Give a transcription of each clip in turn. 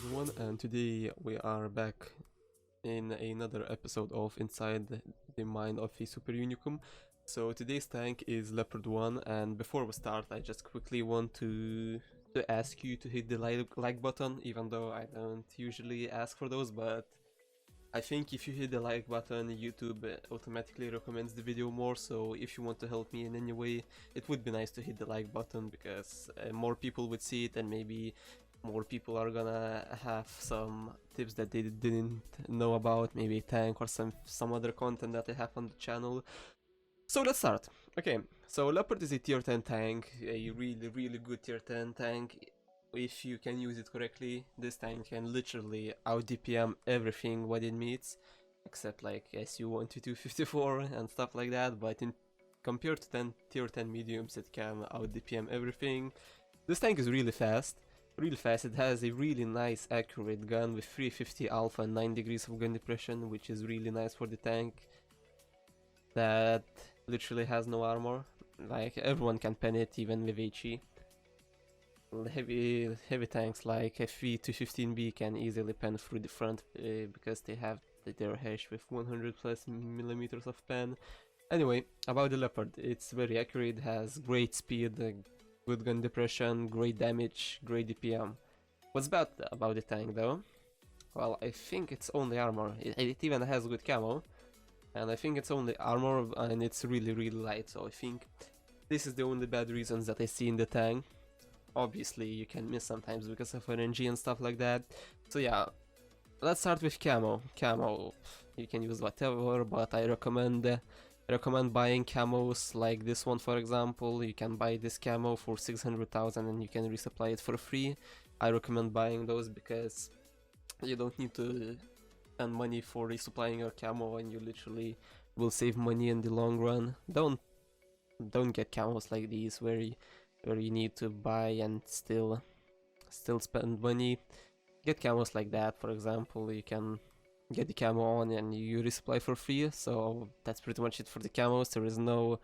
everyone, and today we are back in another episode of Inside the Mind of a Super Unicum. So today's tank is Leopard 1, and before we start I just quickly want to ask you to hit the like button, even though I don't usually ask for those, but I think if you hit the like button, YouTube automatically recommends the video more, so if you want to help me in any way, it would be nice to hit the like button, because more people would see it and maybe more people are gonna have some tips that they didn't know about, maybe tank or some other content that I have on the channel. So let's start. Okay, so Leopard is a tier 10 tank, a really good tier 10 tank. If you can use it correctly, this tank can literally out DPM everything what it meets, except like SU-12254 and stuff like that, but compared to tier 10 mediums, it can out DPM everything. This tank is really fast. It has a really nice accurate gun with 350 alpha and 9 degrees of gun depression, which is really nice for the tank that literally has no armor. Like, everyone can pen it, even with HE. Heavy tanks like FV to 15B can easily pen through the front because they have their hash with 100 plus millimeters of pen. Anyway, about the Leopard, it's very accurate, has great speed, good gun depression, great damage, great DPM. What's bad about the tank though? Well, I think it's only armor. It even has good camo, and I think it's only armor, and it's really light, so I think this is the only bad reasons that I see in the tank. Obviously you can miss sometimes because of RNG and stuff like that. So yeah, let's start with camo. Camo, you can use whatever, but I recommend buying camos like this one, for example. You can buy this camo for 600,000 and you can resupply it for free. I recommend buying those because you don't need to spend money for resupplying your camo, and you literally will save money in the long run. Don't get camos like these where you need to buy and still spend money. Get camos like that, for example. You can get the camo on and you resupply for free. So that's pretty much it for the camos. There is no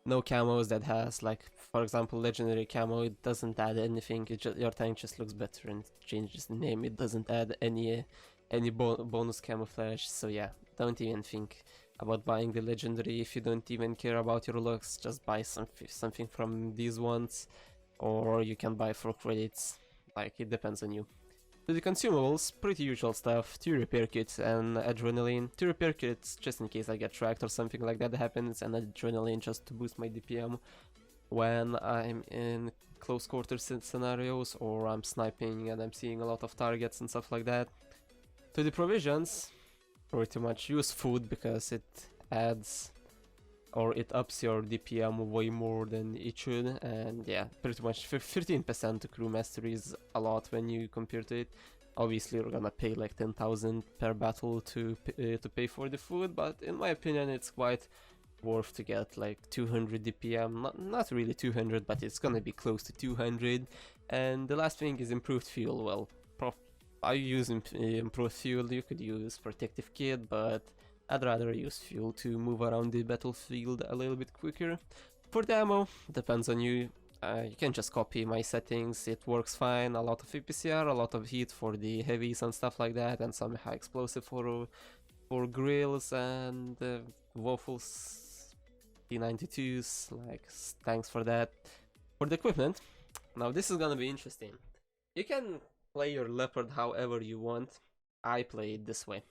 camos that has, like, for example, legendary camo. It doesn't add anything. Your tank just looks better and changes the name. It doesn't add any bonus camouflage. So yeah, don't even think about buying the legendary. If you don't even care about your looks, just buy something from these ones, or you can buy for credits. Like, it depends on you. To the consumables, pretty usual stuff: 2 repair kits and adrenaline. 2 repair kits just in case I get tracked or something like that happens, and adrenaline just to boost my DPM when I'm in close quarters scenarios, or I'm sniping and I'm seeing a lot of targets and stuff like that. To the provisions, pretty much use food because it adds, or it ups your DPM way more than it should, and yeah, pretty much 15% to crew mastery is a lot when you compare to it. Obviously you're gonna pay like 10,000 per battle to pay for the food, but in my opinion it's quite worth to get like 200 DPM, not really 200, but it's gonna be close to 200. And the last thing is improved fuel. Well, I use improved fuel. You could use protective kit, but I'd rather use fuel to move around the battlefield a little bit quicker. For the ammo, depends on you. You can just copy my settings, it works fine. A lot of APCR, a lot of heat for the heavies and stuff like that, and some high explosive for grills and waffles, P92s, like, thanks for that. For the equipment, now this is gonna be interesting. You can play your Leopard however you want. I play it this way.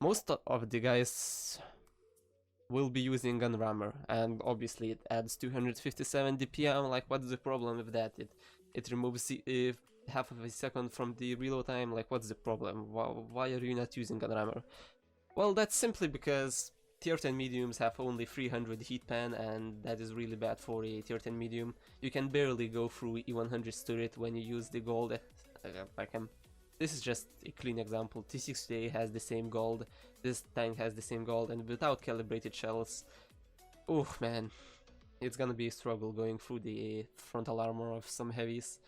Most of the guys will be using gun rammer, and obviously it adds 257 DPM. Like, what's the problem with that? It removes half of a second from the reload time. Like, what's the problem? Why are you not using gun rammer? Well, that's simply because tier 10 mediums have only 300 heat pen, and that is really bad for a tier 10 medium. You can barely go through E100 turret when you use the gold. This is just a clean example. T60A has the same gold, this tank has the same gold, and without calibrated shells, oh man, it's gonna be a struggle going through the frontal armor of some heavies.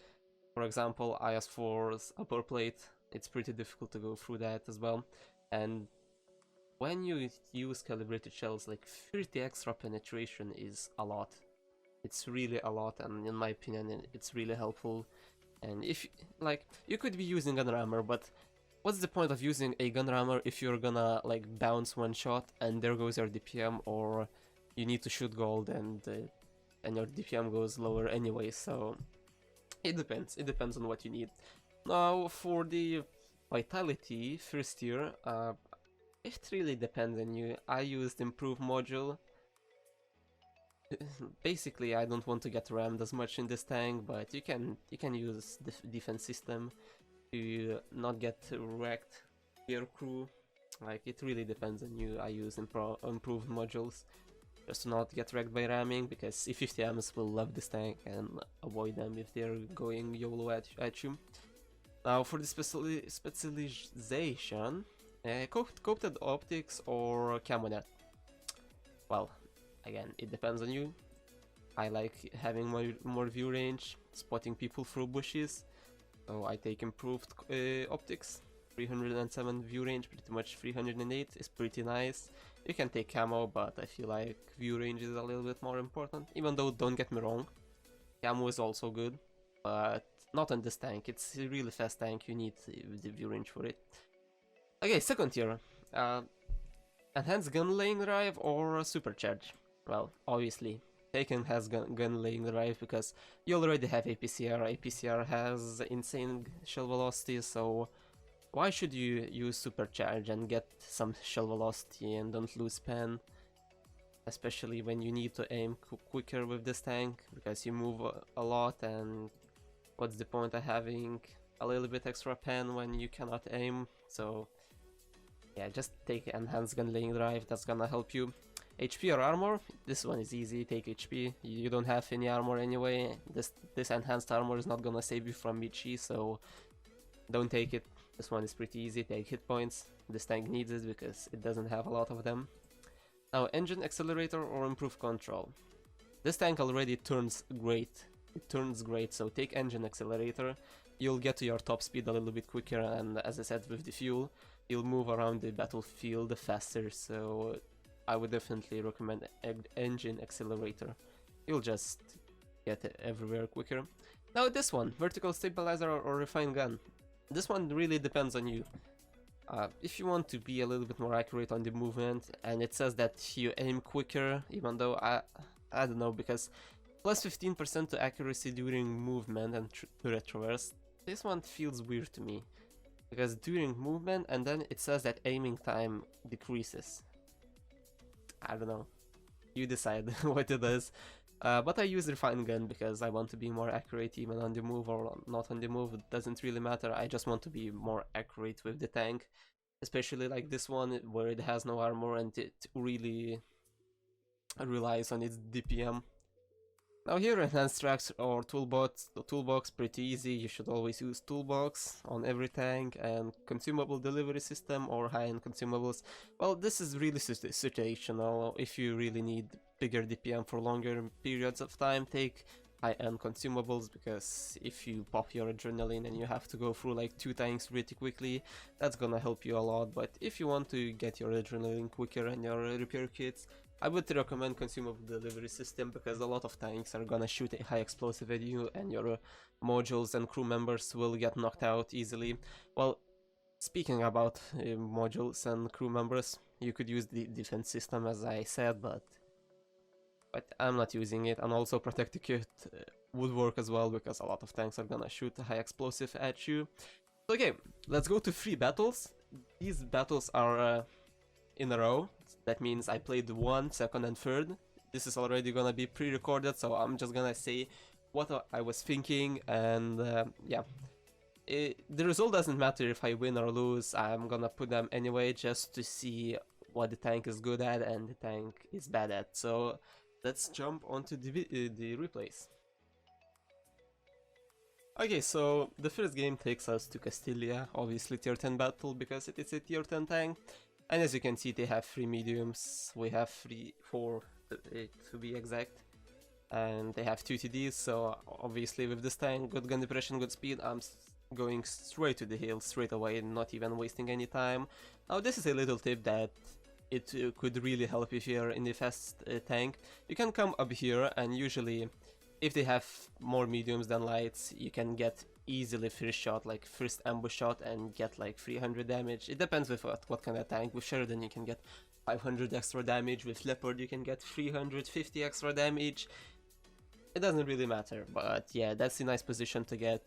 For example, IS-4's upper plate, it's pretty difficult to go through that as well. And when you use calibrated shells, like 30 extra penetration is a lot. It's really a lot, and in my opinion it's really helpful. And if, like, you could be using gun rammer, but what's the point of using a gun rammer if you're gonna, like, bounce one shot and there goes your DPM, or you need to shoot gold and your DPM goes lower anyway, so it depends on what you need. Now, for the vitality first tier, it really depends on you. I used improve module. Basically, I don't want to get rammed as much in this tank, but you can use the defense system to not get wrecked your crew. Like, it really depends on you. I use improved modules just to not get wrecked by ramming, because C50Ms will love this tank and avoid them if they're going YOLO at you. Now, for the specialization, coated optics or camo net. Well, again, it depends on you. I like having more view range, spotting people through bushes, so I take improved optics. 307 view range, pretty much 308 is pretty nice. You can take camo, but I feel like view range is a little bit more important, even though, don't get me wrong, camo is also good, but not on this tank. It's a really fast tank, you need the view range for it. Okay, second tier. Enhanced gun laying drive or supercharge? Well, obviously, Taken has gun laying drive because you already have APCR. APCR has insane shell velocity, so why should you use supercharge and get some shell velocity and don't lose pen? Especially when you need to aim quicker with this tank, because you move a lot, and what's the point of having a little bit extra pen when you cannot aim? So yeah, just take enhanced gun laying drive, that's gonna help you. HP or armor? This one is easy, take HP. You don't have any armor anyway. This enhanced armor is not gonna save you from Michi, so don't take it. This one is pretty easy, take hit points. This tank needs it because it doesn't have a lot of them. Now, engine accelerator or improved control. This tank already turns great. It turns great, so take engine accelerator. You'll get to your top speed a little bit quicker, and as I said, with the fuel, you'll move around the battlefield faster, so I would definitely recommend engine accelerator. You'll just get everywhere quicker. Now this one, vertical stabilizer or refined gun. This one really depends on you. If you want to be a little bit more accurate on the movement, and it says that you aim quicker, even though I don't know, because plus 15% to accuracy during movement and turret traverse, this one feels weird to me. Because during movement, and then it says that aiming time decreases. I don't know. You decide what it is. But I use refined gun because I want to be more accurate even on the move or not on the move. It doesn't really matter. I just want to be more accurate with the tank. Especially like this one where it has no armor and it really relies on its DPM. Now here, enhanced tracks or toolbox. The toolbox, pretty easy. You should always use toolbox on every tank. And consumable delivery system or high-end consumables. Well, this is really situational. If you really need bigger DPM for longer periods of time, take high-end consumables, because if you pop your adrenaline and you have to go through like 2 tanks pretty quickly, that's gonna help you a lot. But if you want to get your adrenaline quicker and your repair kits, I would recommend consumable delivery system, because a lot of tanks are gonna shoot a high explosive at you and your modules and crew members will get knocked out easily. Well, speaking about modules and crew members, you could use the defense system as I said, but I'm not using it. And also protective kit would work as well, because a lot of tanks are gonna shoot a high explosive at you. Okay, let's go to 3 battles. These battles are in a row. That means I played 1, 2nd and 3rd. This is already gonna be pre-recorded, so I'm just gonna say what I was thinking, and yeah. The result doesn't matter if I win or lose. I'm gonna put them anyway just to see what the tank is good at and the tank is bad at. So let's jump onto the replays. Okay, so the first game takes us to Castilia, obviously tier 10 battle because it is a tier 10 tank. And as you can see, they have 3 mediums, we have 4 to be exact. And they have 2 TDs, so obviously with this tank, good gun depression, good speed, I'm going straight to the hill, straight away, not even wasting any time. Now this is a little tip that it could really help if you're in the fast tank. You can come up here, and usually if they have more mediums than lights, you can get easily first shot, like first ambush shot, and get like 300 damage. It depends with what kind of tank. With Sheridan you can get 500 extra damage, with Leopard you can get 350 extra damage. It doesn't really matter, but yeah, that's a nice position to get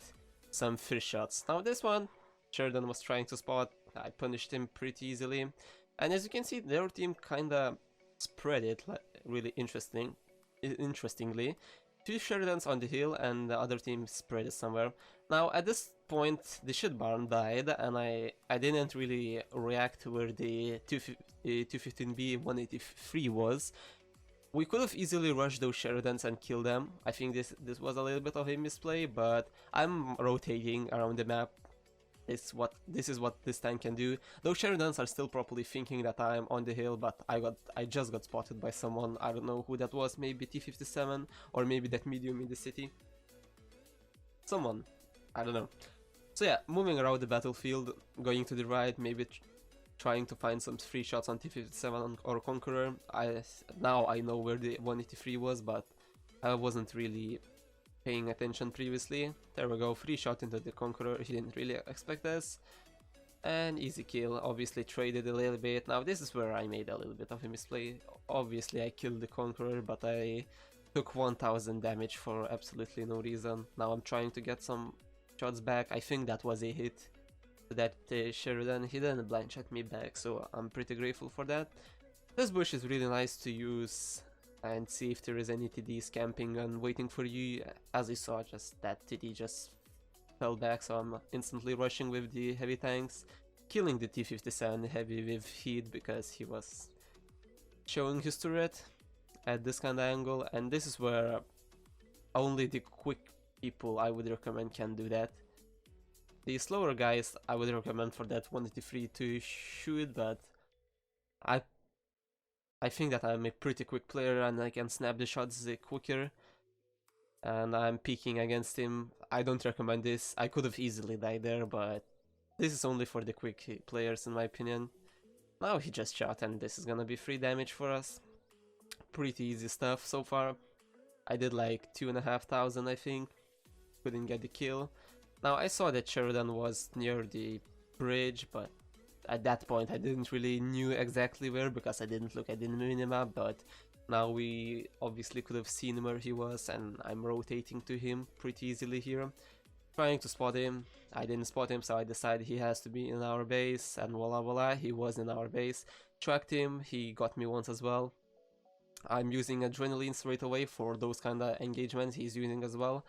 some first shots. Now this one, Sheridan was trying to spot, I punished him pretty easily, and as you can see, their team kinda spread it like really interestingly. 2 Sheridans on the hill and the other team spread it somewhere. Now at this point the shit barn died, and I didn't really react to where the 215B 183 was. We could have easily rushed those Sheridans and killed them. I think this was a little bit of a misplay, but I'm rotating around the map. This is what this tank can do. Those Sheridans are still probably thinking that I'm on the hill, but I just got spotted by someone. I don't know who that was, maybe T57 or maybe that medium in the city. Someone, I don't know. So yeah, moving around the battlefield, going to the right, maybe trying to find some free shots on T57 or Conqueror. Now I know where the 183 was, but I wasn't really paying attention previously. There we go, free shot into the Conqueror. He didn't really expect this. And easy kill. Obviously traded a little bit. Now this is where I made a little bit of a misplay. Obviously I killed the Conqueror, but I took 1000 damage for absolutely no reason. Now I'm trying to get some shots back. I think that was a hit. That Sheridan, he didn't blind shot me back, so I'm pretty grateful for that. This bush is really nice to use and see if there is any TDs camping and waiting for you. As you saw, just that TD just fell back, so I'm instantly rushing with the heavy tanks, killing the T57 heavy with heat because he was showing his turret at this kind of angle, and this is where only the quick people I would recommend can do that. The slower guys I would recommend for that 183 to shoot, but I think that I'm a pretty quick player and I can snap the shots quicker, and I'm peeking against him. I don't recommend this. I could have easily died there, but this is only for the quick players in my opinion. Now he just shot, and this is gonna be 3 damage for us. Pretty easy stuff so far. I did like 2500 I think. Couldn't get the kill. Now I saw that Sheridan was near the bridge, but at that point I didn't really knew exactly where because I didn't look at the minimap, but now we obviously could have seen where he was, and I'm rotating to him pretty easily here. Trying to spot him. I didn't spot him, so I decided he has to be in our base, and voila voila, he was in our base. Tracked him, he got me once as well. I'm using Adrenaline straight away for those kind of engagements he's using as well.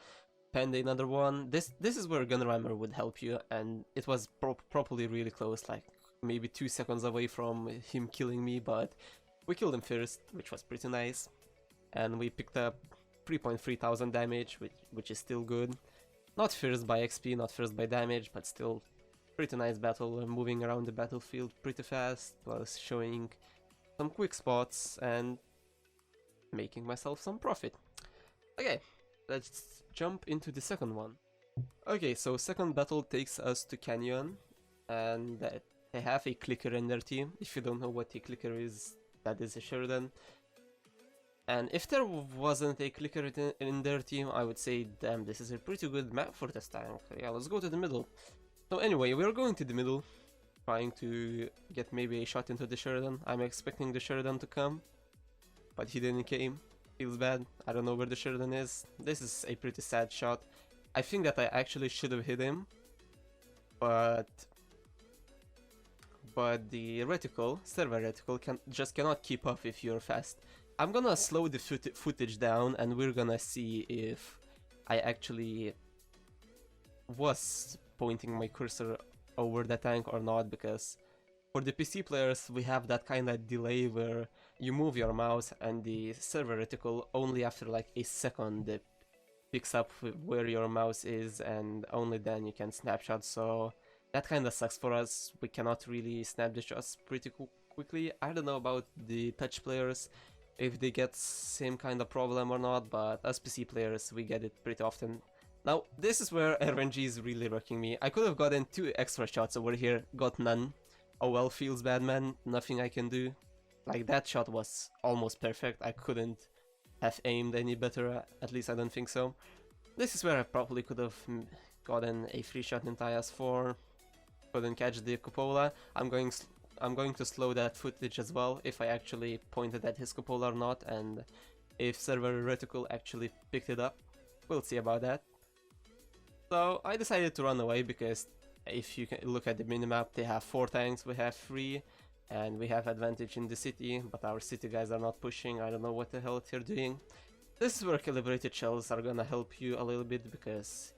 Penned another one. This is where Gunrammer would help you, and it was probably really close, like maybe 2 seconds away from him killing me, but we killed him first, which was pretty nice. And we picked up 3,300 damage, which is still good. Not first by XP, not first by damage, but still pretty nice battle. Moving around the battlefield pretty fast, plus showing some quick spots and making myself some profit. Okay, let's jump into the second one. Okay, so second battle takes us to Canyon, and they have a clicker in their team. If you don't know what a clicker is, that is a Sheridan. And if there wasn't a clicker in their team, I would say, damn, this is a pretty good map for this tank. Yeah, let's go to the middle. So anyway, we're going to the middle, trying to get maybe a shot into the Sheridan. I'm expecting the Sheridan to come, but he didn't came. Feels bad. I don't know where the Sheridan is. This is a pretty sad shot. I think that I actually should have hit him, but the reticle, server reticle, just cannot keep up if you're fast. I'm gonna slow the footage down, and we're gonna see if I actually was pointing my cursor over the tank or not, because for the PC players we have that kind of delay where you move your mouse and the server reticle only after like a second picks up where your mouse is, and only then you can snapshot. So that kind of sucks for us. We cannot really snap the shots pretty quickly. I don't know about the touch players, if they get same kind of problem or not, but as PC players we get it pretty often. Now this is where RNG is really wrecking me. I could have gotten 2 extra shots over here, got none. Oh well, feels bad, man. Nothing I can do. Like, that shot was almost perfect. I couldn't have aimed any better, at least I don't think so. This is where I probably could have gotten a free shot in IS4, couldn't catch the cupola. I'm going to slow that footage as well if I actually pointed at his cupola or not, and if server reticle actually picked it up. We'll see about that. So I decided to run away because if you can look at the minimap, they have 4 tanks, we have 3, and we have advantage in the city, but our city guys are not pushing. I don't know what the hell they're doing. This is where calibrated shells are gonna help you a little bit, because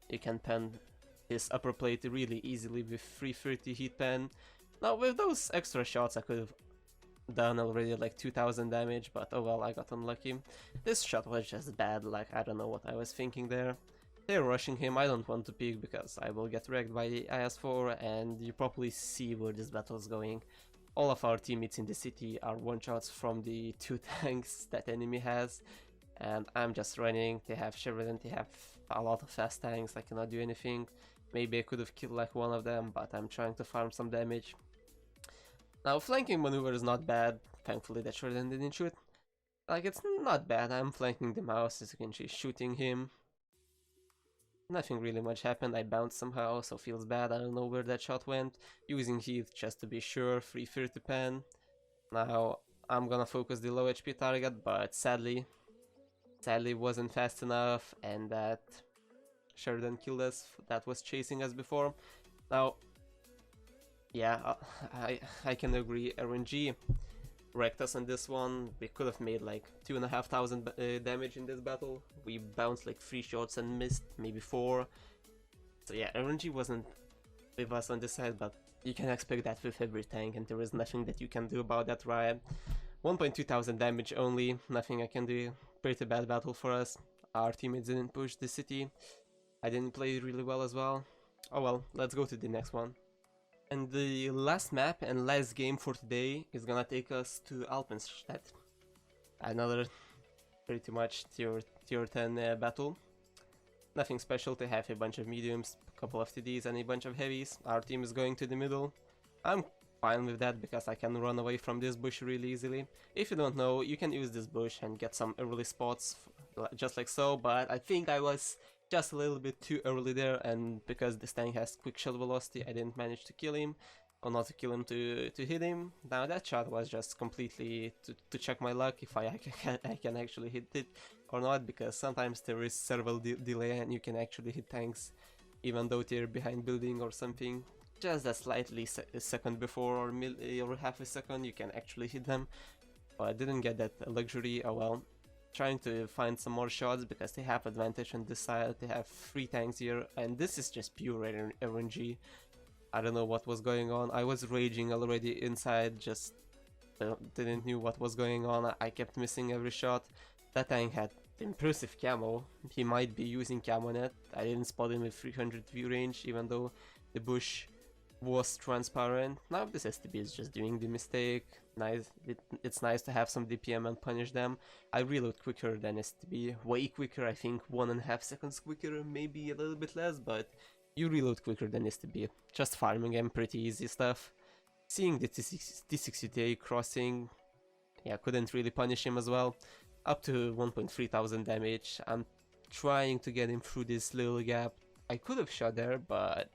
you can pen his upper plate really easily with 330 heat pen. Now with those extra shots I could have done already like 2000 damage, but oh well, I got unlucky. This shot was just bad, like I don't know what I was thinking there. They're rushing him, I don't want to peek because I will get wrecked by the IS-4, and you probably see where this battle is going. All of our teammates in the city are one-shots from the 2 tanks that enemy has, and I'm just running. They have Sheridan, they have a lot of fast tanks, I cannot do anything. Maybe I could have killed like one of them, but I'm trying to farm some damage. Now flanking maneuver is not bad, thankfully that Sheridan didn't shoot. Like, it's not bad, I'm flanking the mouse, as you can see, shooting him. Nothing really much happened, I bounced somehow, so feels bad, I don't know where that shot went. Using heat just to be sure, 330 pen. Now I'm gonna focus the low HP target, but sadly wasn't fast enough, and that Sheridan killed us, that was chasing us before. Now, yeah, I can agree, RNG wrecked us on this one. We could have made like 2500 damage in this battle. We bounced like 3 shots and missed, maybe 4. So yeah, RNG wasn't with us on this side, but you can expect that with every tank, and there is nothing that you can do about that, right? 1,200 damage only, nothing I can do. Pretty bad battle for us. Our teammates didn't push the city. I didn't play really well as well. Oh well, let's go to the next one. And the last map and last game for today is gonna take us to Alpenstadt. Another pretty much tier 10 battle. Nothing special, to have a bunch of mediums, a couple of TDs and a bunch of heavies. Our team is going to the middle. I'm fine with that because I can run away from this bush really easily. If you don't know, you can use this bush and get some early spots just like so, but I think I was just a little bit too early there, and because this tank has quick shell velocity, I didn't manage to kill him, or not to kill him, to hit him. Now that shot was just completely to check my luck if I can actually hit it or not, because sometimes there is server delay and you can actually hit tanks even though they're behind building or something. Just a slightly a second before or half a second you can actually hit them, but I didn't get that luxury. Oh well. Trying to find some more shots because they have advantage on this side. They have 3 tanks here, and this is just pure RNG. I don't know what was going on. I was raging already inside, just didn't knew what was going on. I kept missing every shot. That tank had impressive camo. He might be using camo net. I didn't spot him with 300 view range, even though the bush was transparent. Now this STB is just doing the mistake. Nice, it's nice to have some DPM and punish them. I reload quicker than STB, way quicker, I think 1.5 seconds quicker, maybe a little bit less, but you reload quicker than STB. Just farming him, pretty easy stuff. Seeing the T60TA crossing, yeah, couldn't really punish him as well. Up to 1,300 damage. I'm trying to get him through this little gap. I could have shot there, but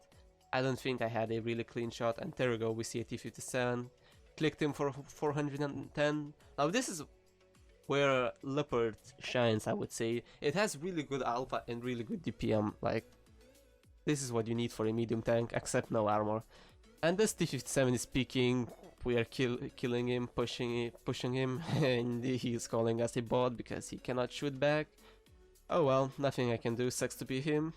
I don't think I had a really clean shot, and there we go, we see a T57. Clicked him for 410. Now this is where Leopard shines, I would say. It has really good alpha and really good DPM, like, this is what you need for a medium tank, except no armor. And this T57 is peeking, we are killing him, pushing him, and he's calling us a bot because he cannot shoot back. Oh well, nothing I can do, sucks to be him.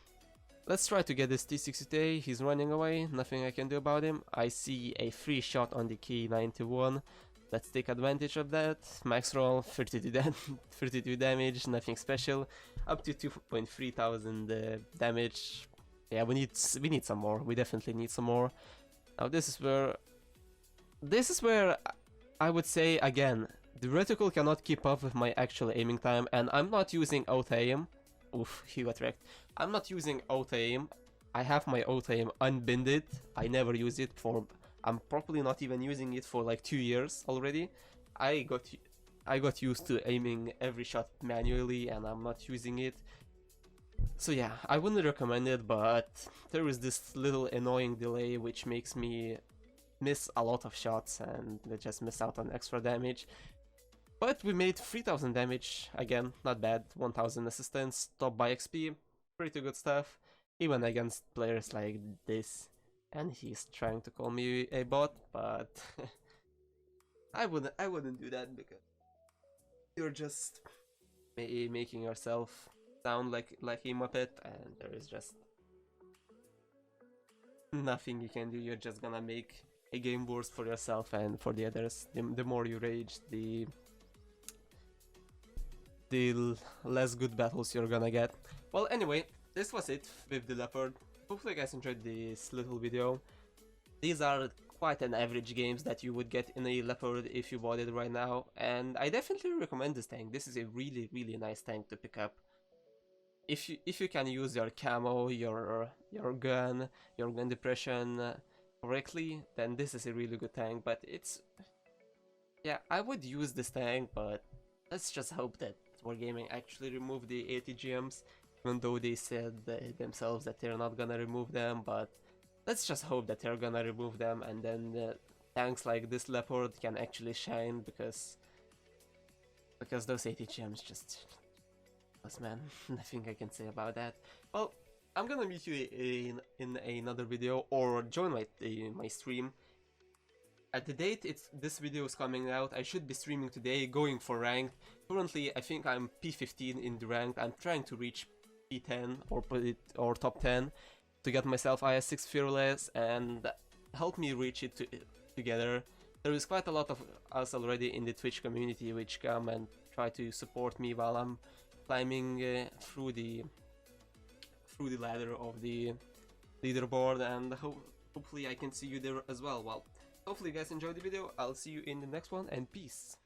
Let's try to get this T60A, he's running away, nothing I can do about him. I see a free shot on the K91, let's take advantage of that. Max roll, 32 damage, nothing special. Up to 2,300 damage. Yeah, we need some more, we definitely need some more. Now this is where I would say, again, the reticle cannot keep up with my actual aiming time, and I'm not using auto-aim. Oof, he got wrecked. I'm not using auto-aim. I have my auto-aim unbinded. I never use it for... I'm probably not even using it for like 2 years already. I got used to aiming every shot manually, and I'm not using it. So yeah, I wouldn't recommend it, but there is this little annoying delay which makes me miss a lot of shots and just miss out on extra damage. But we made 3000 damage, again, not bad, 1000 assistance, top by XP, pretty good stuff, even against players like this. And he's trying to call me a bot, but I wouldn't do that because you're just making yourself sound like a Muppet, and there is just nothing you can do. You're just gonna make a game worse for yourself and for the others. The more you rage, the less good battles you're gonna get. Well, anyway, this was it with the Leopard. Hopefully you guys enjoyed this little video. These are quite an average games that you would get in a Leopard if you bought it right now, and I definitely recommend this tank. This is a really nice tank to pick up. If you can use your camo, your gun depression correctly, then this is a really good tank. But it's, yeah, I would use this tank, but let's just hope that Wargaming actually remove the ATGMs, even though they said themselves that they're not gonna remove them. But let's just hope that they're gonna remove them, and then tanks like this Leopard can actually shine, because those ATGMs just, man, nothing I can say about that. Well, I'm gonna meet you in another video, or join my stream. At the date this video is coming out, I should be streaming today, going for ranked. Currently, I think I'm P15 in the ranked. I'm trying to reach P10 or top 10 to get myself IS6 Fearless and help me reach it together. There is quite a lot of us already in the Twitch community which come and try to support me while I'm climbing through the ladder of the leaderboard, and hopefully I can see you there as well. Well, hopefully you guys enjoyed the video. I'll see you in the next one, and peace.